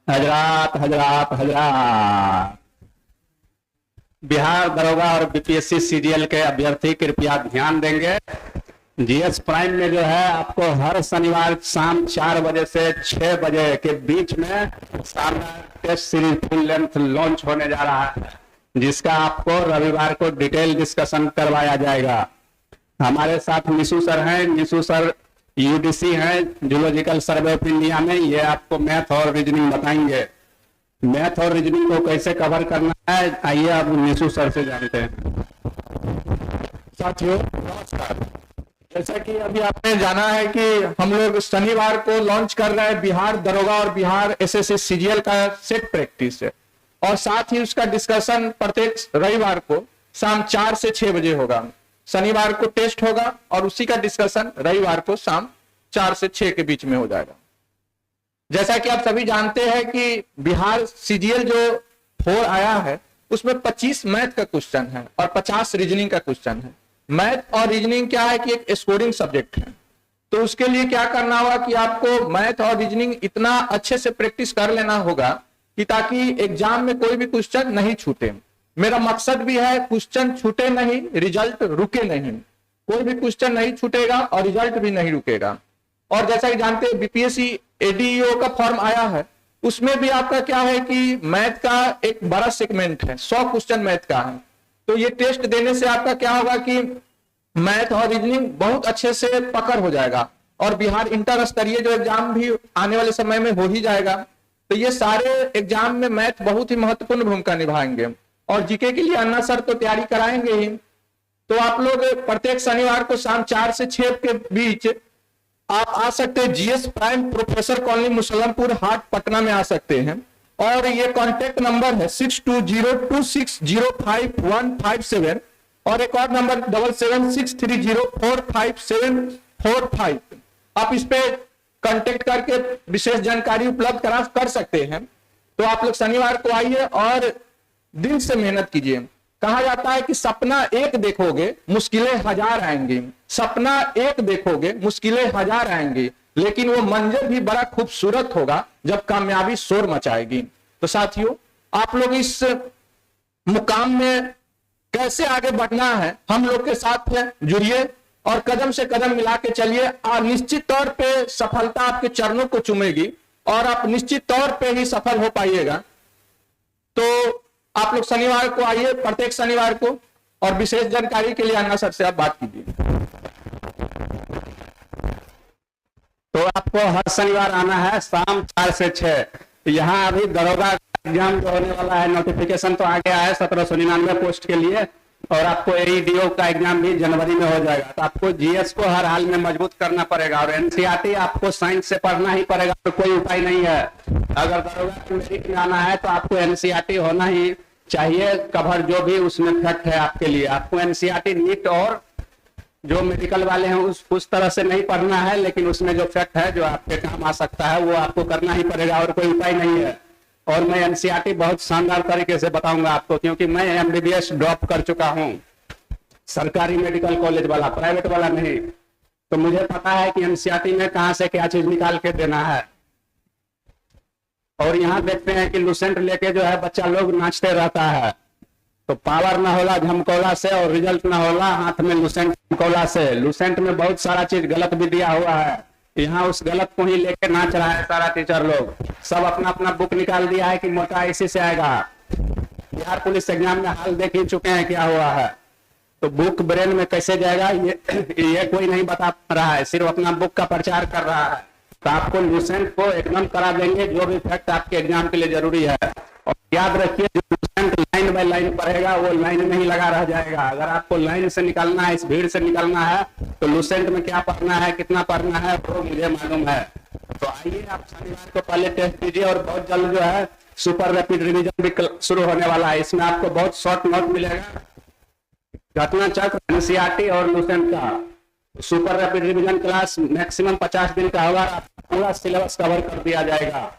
हजरात हजरात हजरात, बिहार दरोगा और बीपीएससी सीजीएल के अभ्यर्थी कृपया ध्यान देंगे। जीएस प्राइम में जो है आपको हर शनिवार शाम 4 बजे से 6 बजे के बीच में शानदार test series full length launch होने जा रहा है, जिसका आपको रविवार को डिटेल डिस्कशन करवाया जाएगा। हमारे साथ निशु सर हैं। निशु सर यूडीसी हैं, जूलॉजिकल सर्वे ऑफ इंडिया में। ये आपको मैथ और रीजनिंग बताएंगे। मैथ और रीजनिंग को कैसे कवर करना है, आइए अब निशु सर से जानते हैं। साथियों नमस्कार। जैसा कि अभी आपने जाना है कि हम लोग शनिवार को लॉन्च कर रहे हैं बिहार दरोगा और बिहार एसएससी सीजीएल का सेट प्रैक्टिस है, और साथ ही उसका डिस्कशन प्रत्येक रविवार को शाम 4 से 6 बजे होगा। शनिवार को टेस्ट होगा और उसी का डिस्कशन रविवार को शाम 4 से 6 के बीच में हो जाएगा। जैसा कि आप सभी जानते हैं कि बिहार सीजीएल जो 4 आया है उसमें 25 मैथ का क्वेश्चन है और 50 रीजनिंग का क्वेश्चन है। मैथ और रीजनिंग क्या है कि एक स्कोरिंग सब्जेक्ट है, तो उसके लिए क्या करना होगा कि आपको मैथ और रीजनिंग इतना अच्छे से प्रैक्टिस कर लेना होगा कि ताकि एग्जाम में कोई भी क्वेश्चन नहीं छूटे। मेरा मकसद भी है क्वेश्चन छूटे नहीं, रिजल्ट रुके नहीं। कोई भी क्वेश्चन नहीं छूटेगा और रिजल्ट भी नहीं रुकेगा। और जैसा कि जानते हैं बीपीएससी एडीईओ का फॉर्म आया है, उसमें भी आपका क्या है कि मैथ का एक बड़ा सेगमेंट है, 100 क्वेश्चन मैथ का है। तो ये टेस्ट देने से आपका क्या होगा कि मैथ और रीजनिंग बहुत अच्छे से पकड़ हो जाएगा, और बिहार इंटर स्तरीय जो एग्जाम भी आने वाले समय में हो ही जाएगा। तो ये सारे एग्जाम में मैथ बहुत ही महत्वपूर्ण भूमिका निभाएंगे, और जीके के लिए अन्ना सर तो तैयारी कराएंगे ही। तो आप लोग प्रत्येक शनिवार को शाम 4 से 6 के बीच आप आ सकते हैं। जीएस प्राइम प्रोफेसर कॉलोनी मुसलमपुर हाट पटना में आ सकते हैं, और ये कॉन्टेक्ट नंबर है 6202605157, और एक और नंबर 7763045745। आप इस पे कांटेक्ट करके विशेष जानकारी उपलब्ध कर सकते हैं। तो आप लोग शनिवार को आइए और दिल से मेहनत कीजिए। कहा जाता है कि सपना एक देखोगे मुश्किलें 1000 आएंगी। सपना एक देखोगे मुश्किलें 1000 आएंगी, लेकिन वो मंजर भी बड़ा खूबसूरत होगा जब कामयाबी शोर मचाएगी। तो साथियों, आप लोग इस मुकाम में कैसे आगे बढ़ना है, हम लोग के साथ जुड़िए और कदम से कदम मिला के चलिए। और निश्चित तौर पे सफलता आपके चरणों को चूमेगी और आप निश्चित तौर पे ही सफल हो पाइएगा। तो आप लोग शनिवार को आइए, प्रत्येक शनिवार को, और विशेष जानकारी के लिए अन्ना सर से आप बात कीजिए। तो आपको हर शनिवार आना है शाम 4 से 6। यहाँ अभी दरोगा एग्जाम जो होने वाला है, नोटिफिकेशन तो आ गया है 1799 पोस्ट के लिए, और आपको एईडीओ का एग्जाम भी जनवरी में हो जाएगा। तो आपको जीएस को हर हाल में मजबूत करना पड़ेगा, और एनसीईआरटी आपको साइंस से पढ़ना ही पड़ेगा, तो कोई उपाय नहीं है। अगर दरोगा मेरिट में आना है तो आपको एनसीईआरटी होना ही चाहिए। कवर जो भी उसमें फैक्ट है आपके लिए, आपको एनसीईआरटी नीट और जो मेडिकल वाले हैं उस तरह से नहीं पढ़ना है, लेकिन उसमें जो फैक्ट है जो आपके काम आ सकता है वो आपको करना ही पड़ेगा, और कोई उपाय नहीं है। और मैं एनसीईआरटी बहुत शानदार तरीके से बताऊंगा आपको, क्योंकि मैं एमबीबीएस ड्रॉप कर चुका हूं, सरकारी मेडिकल कॉलेज वाला, प्राइवेट वाला नहीं। तो मुझे पता है कि एनसीईआरटी में कहां से क्या चीज निकाल के देना है। और यहाँ देखते हैं कि लुसेंट लेके जो है बच्चा लोग नाचते रहता है, तो पावर ना होला झमकौला से और रिजल्ट ना होला हाथ में लुसेंट झमकौला से। लुसेंट में बहुत सारा चीज गलत भी दिया हुआ है, यहाँ उस गलत को ही लेके नाच रहा है सारा टीचर लोग। सब अपना अपना बुक निकाल दिया है कि मोटा इसी से आएगा। बिहार पुलिस एग्जाम में हाल देख ही चुके हैं क्या हुआ है। तो बुक ब्रेन में कैसे जाएगा ये कोई नहीं बता रहा है, सिर्फ अपना बुक का प्रचार कर रहा है। तो आपको लुसेंट को एकदम करा देंगे, जो भी फैक्ट आपके एग्जाम के लिए जरूरी है। और याद रखिए, जो लुसेंट लाइन बाय लाइन पढ़ेगा वो लाइन में ही लगा रह जाएगा। अगर आपको लाइन से निकलना है, इस भीड़ से निकलना है, तो लुसेंट में क्या पढ़ना है, कितना पढ़ना है, वो मुझे मालूम है। तो आइए आप शनिवार को पहले टेस्ट कीजिए, और बहुत जल्द जो है सुपर रैपिड रिवीजन भी शुरू होने वाला है। इसमें आपको बहुत शॉर्ट नोट मिलेगा, घटना चक्र, एनसीईआरटी और लुसेंट का। Super rapid revision class maximum 50 दिन का होगा, पूरा सिलेबस कवर कर दिया जाएगा।